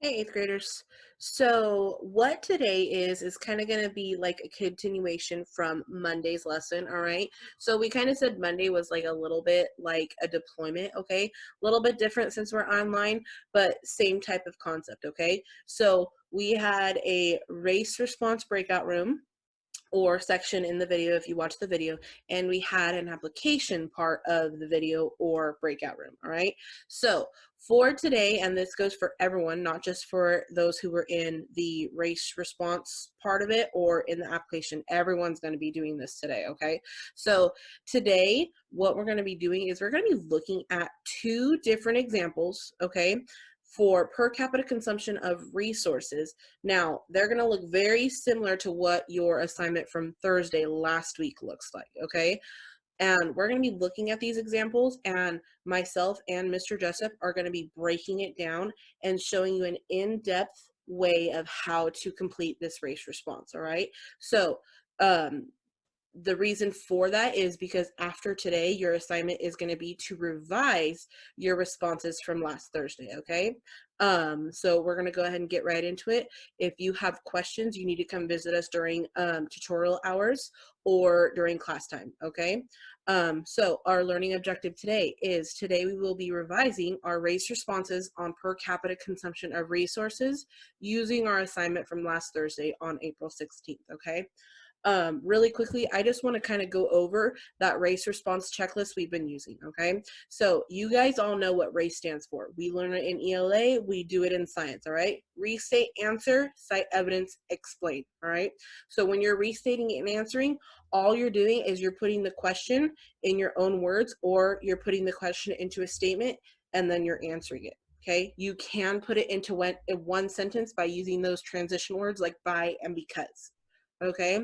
Hey, eighth graders. So, what today is kind of going to be like a continuation from Monday's lesson. All right. So, we kind of said Monday was like a little bit like a deployment. Okay. A little bit different since we're online, but same type of concept. Okay. So, we had a race response breakout room or section in the video if you watch the video, and we had an application part of the video or breakout room. All right, so for today, and this goes for everyone, not just for those who were in the race response part of it or in the application, everyone's going to be doing this today. Okay, so today what we're going to be doing is we're going to be looking at two different examples, okay, for per capita consumption of resources. Now, they're going to look very similar to what your assignment from Thursday last week looks like, okay? And we're going to be looking at these examples, and myself and Mr. Jessup are going to be breaking it down and showing you an in-depth way of how to complete this race response, all right? So, the reason for that is because after today, your assignment is going to be to revise your responses from last Thursday, okay? So we're going to go ahead and get right into it. If you have questions, you need to come visit us during tutorial hours or during class time, okay? So our learning objective today is today we will be revising our race responses on per capita consumption of resources using our assignment from last Thursday on April 16th, okay? Really quickly, I just want to kind of go over that race response checklist we've been using, okay? So you guys all know what race stands for. We learn it in ELA, we do it in science, all right? Restate, answer, cite evidence, explain, all right? So when you're restating and answering, all you're doing is you're putting the question in your own words, or you're putting the question into a statement and then you're answering it. Okay, you can put it into one sentence by using those transition words like by and because. Okay,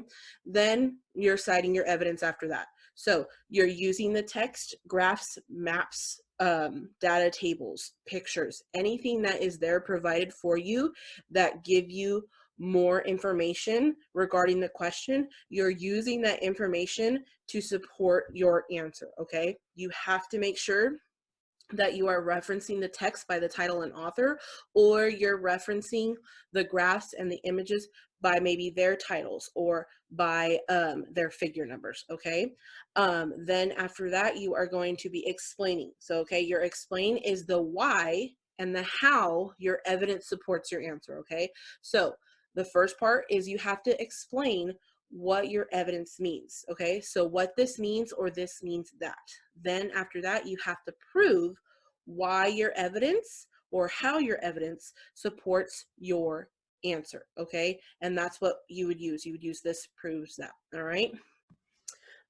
then you're citing your evidence after that. So you're using the text, graphs, maps, data tables, pictures, anything that is there provided for you that give you more information regarding the question. You're using that information to support your answer, okay? You have to make sure that you are referencing the text by the title and author, or you're referencing the graphs and the images by maybe their titles or by their figure numbers, okay? Then after that, you are going to be explaining. So, okay, your explain is the why and the how your evidence supports your answer, okay? So the first part is you have to explain what your evidence means, okay? So what this means or this means that. Then after that, you have to prove why your evidence or how your evidence supports your answer, okay? And that's what you would use. You would use this proves that, all right?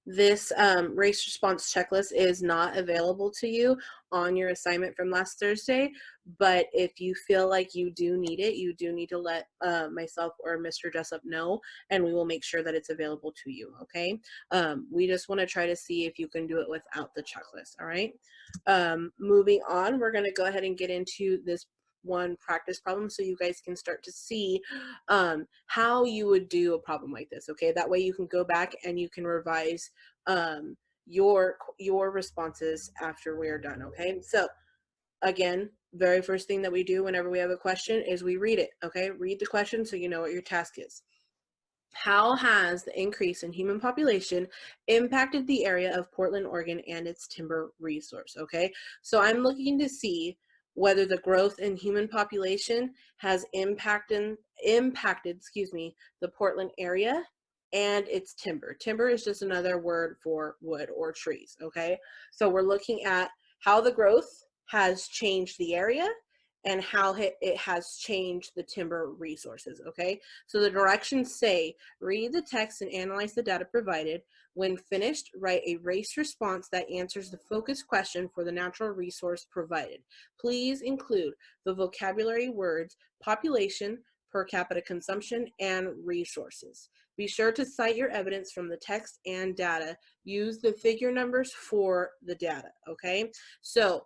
This race response checklist is not available to you on your assignment from last Thursday, but if you feel like you do need it, you do need to let myself or Mr. Jessup know, and we will make sure that it's available to you, okay? We just want to try to see if you can do it without the checklist, all right? Moving on, we're going to go ahead and get into this one practice problem so you guys can start to see how you would do a problem like this, okay? That way you can go back and you can revise your responses after we are done, okay? So again, very first thing that we do whenever we have a question is we read it, okay? Read the question so you know what your task is. How has the increase in human population impacted the area of Portland, Oregon and its timber resource, okay? So I'm looking to see whether the growth in human population has impacted, the Portland area and its timber. Timber is just another word for wood or trees, okay? So we're looking at how the growth has changed the area and how it has changed the timber resources, okay? So the directions say, read the text and analyze the data provided. When finished, write a race response that answers the focus question for the natural resource provided. Please include the vocabulary words population, per capita consumption, and resources. Be sure to cite your evidence from the text and data. Use the figure numbers for the data, okay? So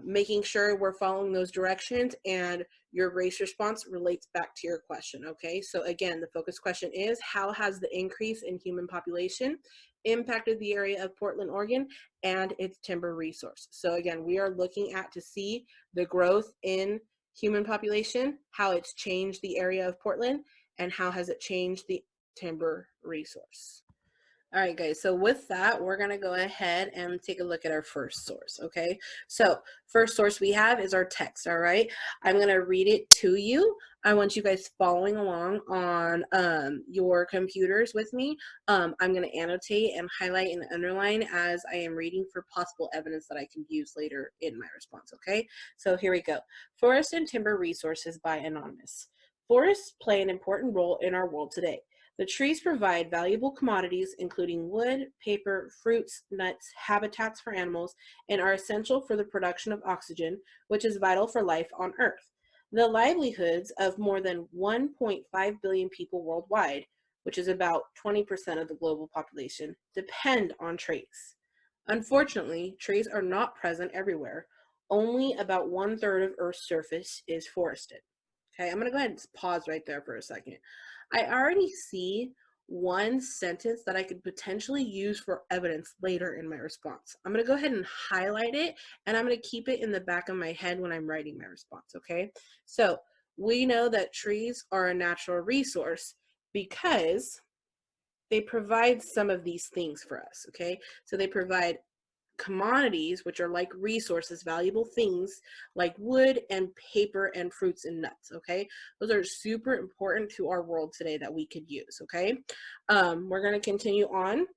making sure we're following those directions and your race response relates back to your question, okay? So again, the focus question is, how has the increase in human population impacted the area of Portland, Oregon and its timber resource? So again, we are looking at to see the growth in human population, how it's changed the area of Portland, and how has it changed the timber resource. All right, guys, so with that, we're going to go ahead and take a look at our first source, okay? So first source we have is our text, all right? I'm going to read it to you. I want you guys following along on your computers with me. I'm going to annotate and highlight and underline as I am reading for possible evidence that I can use later in my response, okay? So here we go. Forest and Timber Resources by Anonymous. Forests play an important role in our world today. The trees provide valuable commodities, including wood, paper, fruits, nuts, habitats for animals, and are essential for the production of oxygen, which is vital for life on Earth. The livelihoods of more than 1.5 billion people worldwide, which is about 20% of the global population, depend on trees. Unfortunately, trees are not present everywhere. Only about 1/3 of Earth's surface is forested. Okay, I'm going to go ahead and pause right there for a second. I already see one sentence that I could potentially use for evidence later in my response. I'm going to go ahead and highlight it, and I'm going to keep it in the back of my head when I'm writing my response, okay? So we know that trees are a natural resource because they provide some of these things for us, okay? So they provide commodities, which are like resources, valuable things like wood and paper and fruits and nuts, okay? Those are super important to our world today that we could use, okay? We're going to continue on.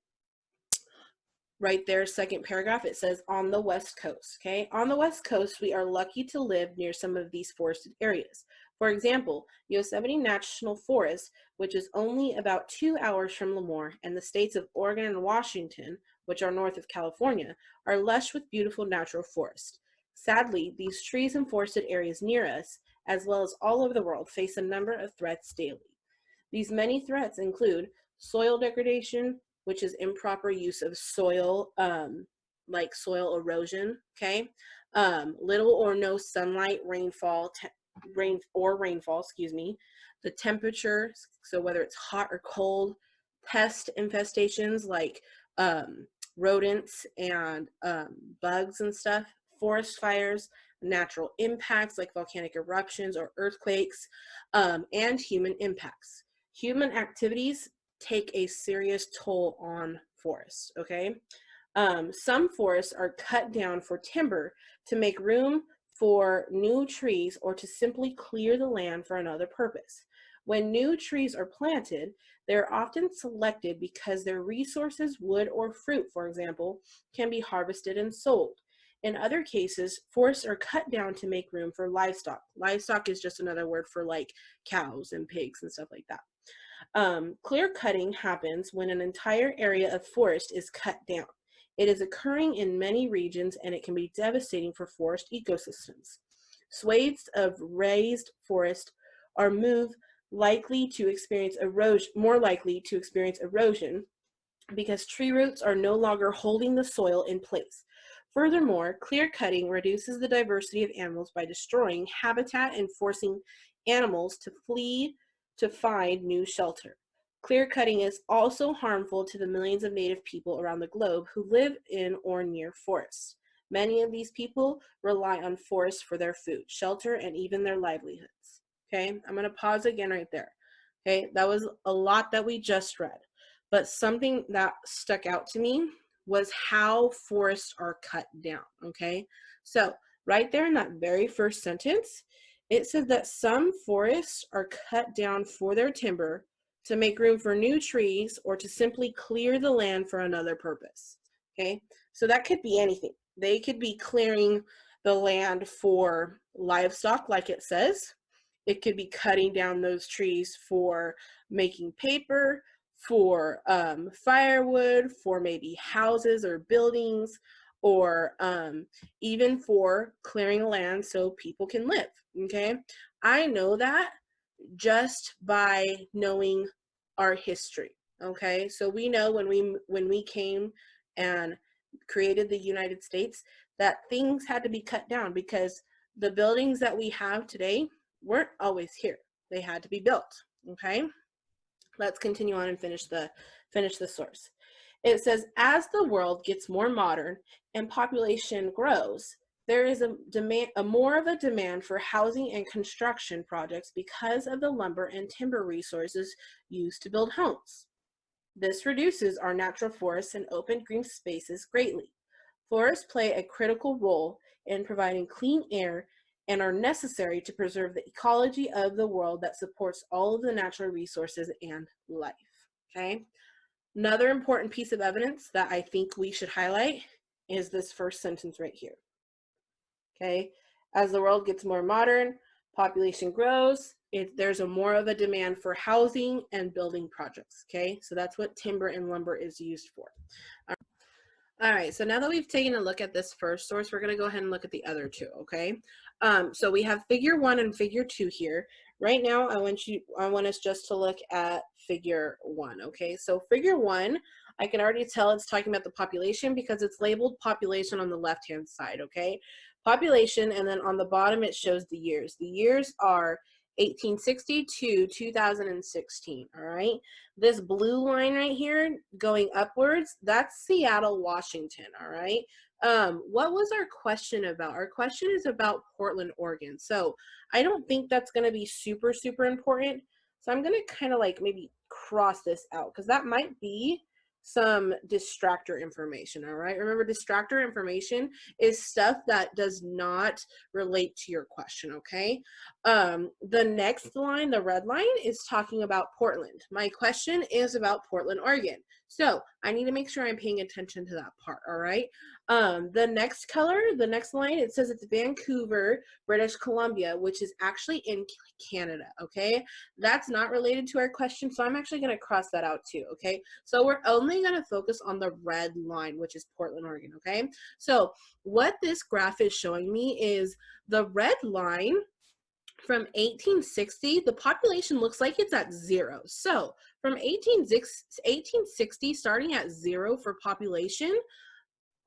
Right there, second paragraph, it says on the West Coast, okay? On the West Coast, we are lucky to live near some of these forested areas. For example, Yosemite National Forest, which is only about 2 hours from Lemoore, and the states of Oregon and Washington, which are north of California, are lush with beautiful natural forests. Sadly, these trees and forested areas near us, as well as all over the world, face a number of threats daily. These many threats include soil degradation, which is improper use of soil, like soil erosion, okay? Little or no sunlight, rainfall, excuse me. The temperature, so whether it's hot or cold, pest infestations like rodents and bugs and stuff, forest fires, natural impacts like volcanic eruptions or earthquakes, and human impacts. Human activities take a serious toll on forests, okay? Some forests are cut down for timber to make room for new trees or to simply clear the land for another purpose. When new trees are planted, they're often selected because their resources, wood or fruit, for example, can be harvested and sold. In other cases, forests are cut down to make room for livestock. Livestock is just another word for like cows and pigs and stuff like that. Clear cutting happens when an entire area of forest is cut down. It is occurring in many regions and it can be devastating for forest ecosystems. Swathes of raised forest are more likely to experience erosion because tree roots are no longer holding the soil in place. Furthermore, clear cutting reduces the diversity of animals by destroying habitat and forcing animals to flee to find new shelter. Clear cutting is also harmful to the millions of native people around the globe who live in or near forests. Many of these people rely on forests for their food, shelter, and even their livelihoods. Okay, I'm going to pause again right there. Okay, that was a lot that we just read, but something that stuck out to me was how forests are cut down. Okay, so right there in that very first sentence, it said that some forests are cut down for their timber to make room for new trees or to simply clear the land for another purpose. Okay, so that could be anything. They could be clearing the land for livestock, like it says. It could be cutting down those trees for making paper, for firewood, for maybe houses or buildings, or even for clearing land so people can live, okay? I know that just by knowing our history, okay? So we know when we came and created the United States that things had to be cut down because the buildings that we have today weren't always here. They had to be built, okay? Let's continue on and finish the source. It says, as the world gets more modern and population grows, There is a more of a demand for housing and construction projects because of the lumber and timber resources used to build homes. This reduces our natural forests and open green spaces greatly. Forests play a critical role in providing clean air and are necessary to preserve the ecology of the world that supports all of the natural resources and life. Okay. Another important piece of evidence that I think we should highlight is this first sentence right here. Okay. As the world gets more modern, population grows, there's a more of a demand for housing and building projects. Okay. So that's what timber and lumber is used for. All right, so now that we've taken a look at this first source, we're gonna go ahead and look at the other two, okay? So we have figure 1 and figure 2 here. Right now, I want us just to look at figure 1, okay? So figure 1, I can already tell it's talking about the population because it's labeled population on the left-hand side, okay? Population, and then on the bottom it shows the years. The years are 1860 to 2016, all right? This blue line right here going upwards, that's Seattle, Washington, all right? What was our question about? Our question is about Portland, Oregon. So I don't think that's going to be super, super important. So I'm going to kind of like maybe cross this out because that might be some distractor information, all right? Remember, distractor information is stuff that does not relate to your question, okay? The next line, the red line, is talking about Portland. My question is about Portland, Oregon. So I need to make sure I'm paying attention to that part, all right? The next color, the next line, it says it's Vancouver, British Columbia, which is actually in Canada, okay? That's not related to our question, so I'm actually gonna cross that out too, okay? So we're only gonna focus on the red line, which is Portland, Oregon, okay? So what this graph is showing me is the red line from 1860, the population looks like it's at 0. So from 1860, starting at 0 for population,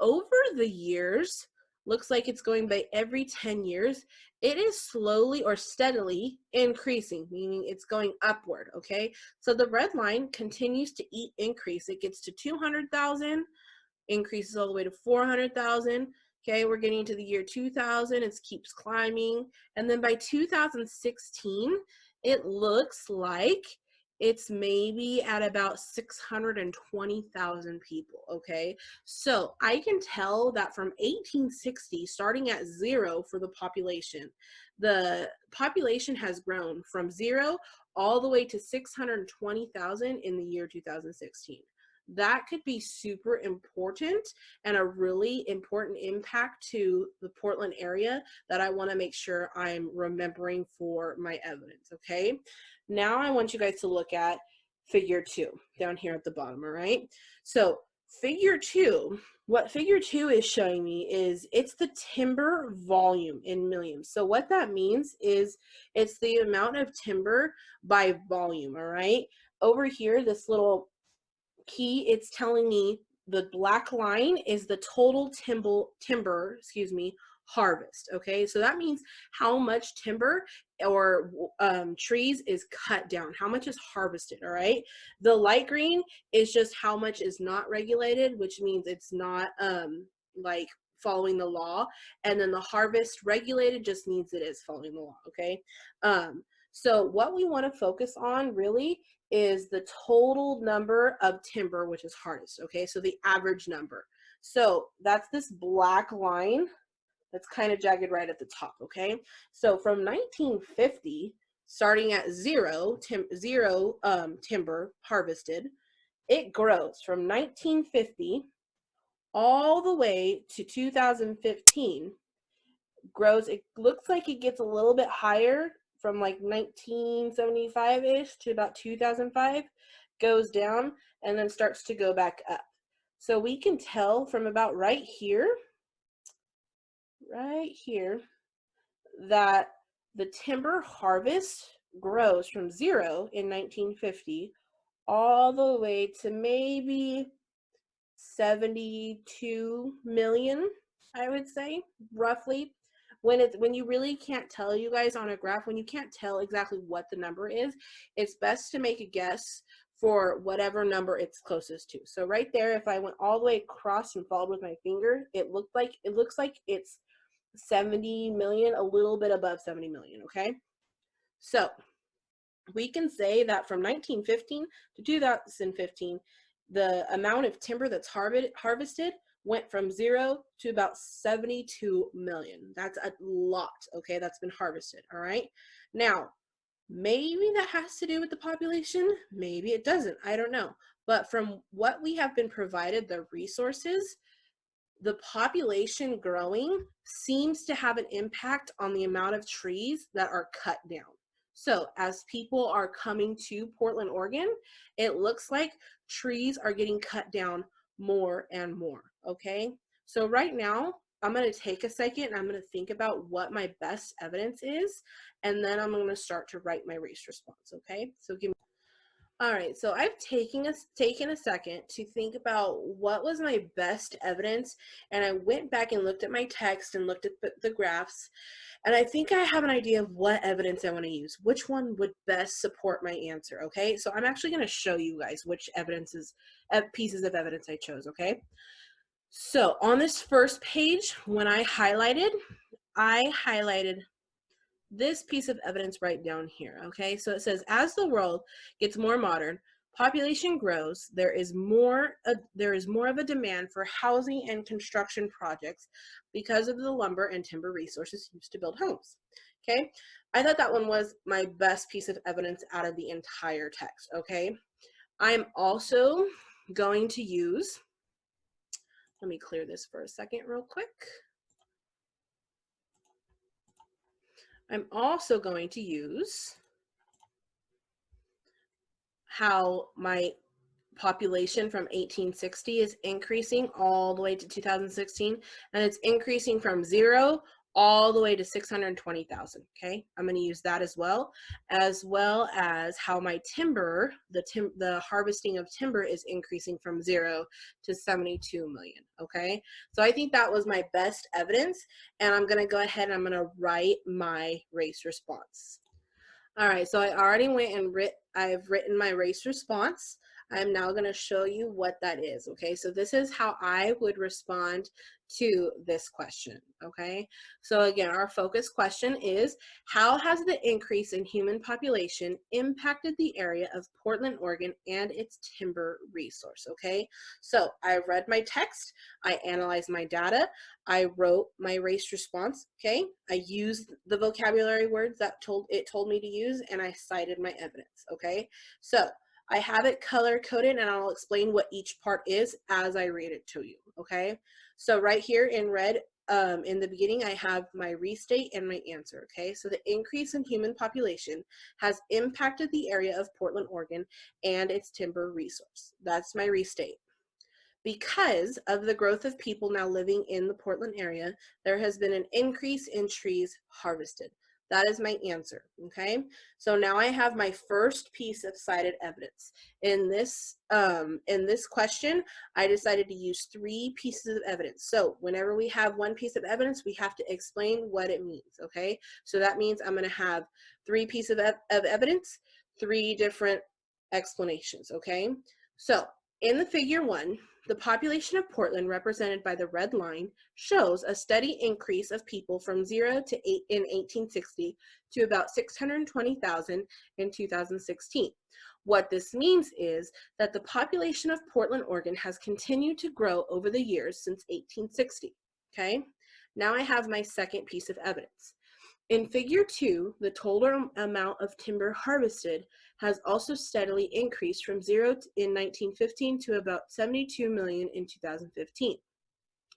over the years, looks like it's going by every 10 years, it is slowly or steadily increasing, meaning it's going upward, okay? So the red line continues to increase. It gets to 200,000, increases all the way to 400,000. Okay, we're getting to the year 2000, it keeps climbing. And then by 2016, it looks like it's maybe at about 620,000 people, okay? So I can tell that from 1860, starting at 0 for the population has grown from 0 all the way to 620,000 in the year 2016. That could be super important and a really important impact to the Portland area that I want to make sure I'm remembering for my evidence, okay? Now I want you guys to look at figure 2 down here at the bottom, all right? So figure 2, what figure 2 is showing me is it's the timber volume in millions. So what that means is it's the amount of timber by volume, all right? Over here, this little key, it's telling me the black line is the total timber, harvest, okay? So that means how much timber or trees is cut down, how much is harvested, all right? The light green is just how much is not regulated, which means it's not like following the law, and then the harvest regulated just means it is following the law, okay? So what we want to focus on really is the total number of timber which is harvested, okay? So the average number. So that's this black line that's kind of jagged right at the top, okay? So from 1950, starting at zero timber harvested, it grows from 1950 all the way to 2015, grows. It looks like it gets a little bit higher from like 1975-ish to about 2005, goes down, and then starts to go back up. So we can tell from about right here, that the timber harvest grows from 0 in 1950 all the way to maybe 72 million, I would say, roughly. When you really can't tell, you guys, on a graph, when you can't tell exactly what the number is, it's best to make a guess for whatever number it's closest to. So right there, if I went all the way across and followed with my finger, it looks like it's 70 million, a little bit above 70 million, okay? So we can say that from 1915 to 2015, the amount of timber that's harvested went from 0 to about 72 million. That's a lot, okay? That's been harvested, all right? Now, maybe that has to do with the population, maybe it doesn't, I don't know. But from what we have been provided, the resources, the population growing seems to have an impact on the amount of trees that are cut down. So as people are coming to Portland, Oregon, it looks like trees are getting cut down more and more, okay? So right now, I'm gonna take a second and I'm gonna think about what my best evidence is, and then I'm gonna start to write my race response, okay? So give me. All right, so I've taken a second to think about what was my best evidence, and I went back and looked at my text and looked at the graphs, and I think I have an idea of what evidence I want to use, which one would best support my answer, okay? So I'm actually going to show you guys which pieces of evidence I chose, okay? So on this first page, when I highlighted this piece of evidence right down here, okay? So it says, as the world gets more modern, population grows, there is more of a demand for housing and construction projects because of the lumber and timber resources used to build homes, okay? I thought that one was my best piece of evidence out of the entire text, okay? I'm also going to use, let me clear this for a second real quick. I'm also going to use how my population from 1860 is increasing all the way to 2016, and it's increasing from 0 all the way to 620,000, okay? I'm going to use that as well as how my timber, the harvesting of timber is increasing from 0 to 72 million, okay? So I think that was my best evidence, and I'm going to go ahead and I'm going to write my race response. All right, so I already went and I've written my race response. I'm now going to show you what that is, okay? So this is how I would respond to this question, okay? So again, our focus question is, how has the increase in human population impacted the area of Portland, Oregon and its timber resource, okay? So I read my text, I analyzed my data, I wrote my race response, okay? I used the vocabulary words that it told me to use, and I cited my evidence, okay? So I have it color coded, and I'll explain what each part is as I read it to you, okay? So right here in red, in the beginning, I have my restate and my answer, okay? So the increase in human population has impacted the area of Portland, Oregon and its timber resource. That's my restate. Because of the growth of people now living in the Portland area, there has been an increase in trees harvested. That is my answer, okay? So now I have my first piece of cited evidence. In this question, I decided to use 3 pieces of evidence. So whenever we have one piece of evidence, we have to explain what it means, okay? So that means I'm gonna have 3 pieces of evidence, 3 different explanations, okay? So in the figure 1, the population of Portland, represented by the red line, shows a steady increase of people from 0 to 8 in 1860 to about 620,000 in 2016. What this means is that the population of Portland, Oregon has continued to grow over the years since 1860, okay? Now I have my second piece of evidence. In figure 2, the total amount of timber harvested has also steadily increased from 0 in 1915 to about 72 million in 2015.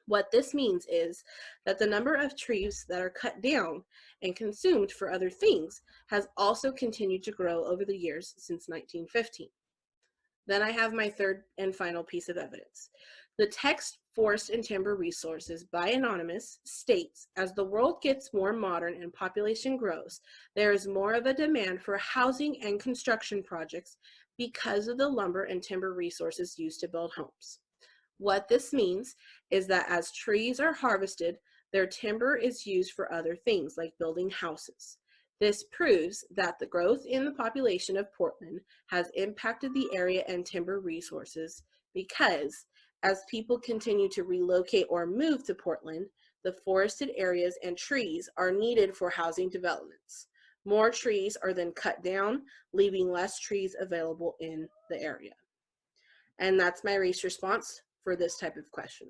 What this means is that the number of trees that are cut down and consumed for other things has also continued to grow over the years since 1915. Then I have my third and final piece of evidence. The text Forest and Timber Resources by Anonymous states, as the world gets more modern and population grows, there is more of a demand for housing and construction projects because of the lumber and timber resources used to build homes. What this means is that as trees are harvested, their timber is used for other things like building houses. This proves that the growth in the population of Portland has impacted the area and timber resources because as people continue to relocate or move to Portland, The forested areas and trees are needed for housing developments. More trees are then cut down, leaving less trees available in the area. And that's my race response for this type of question.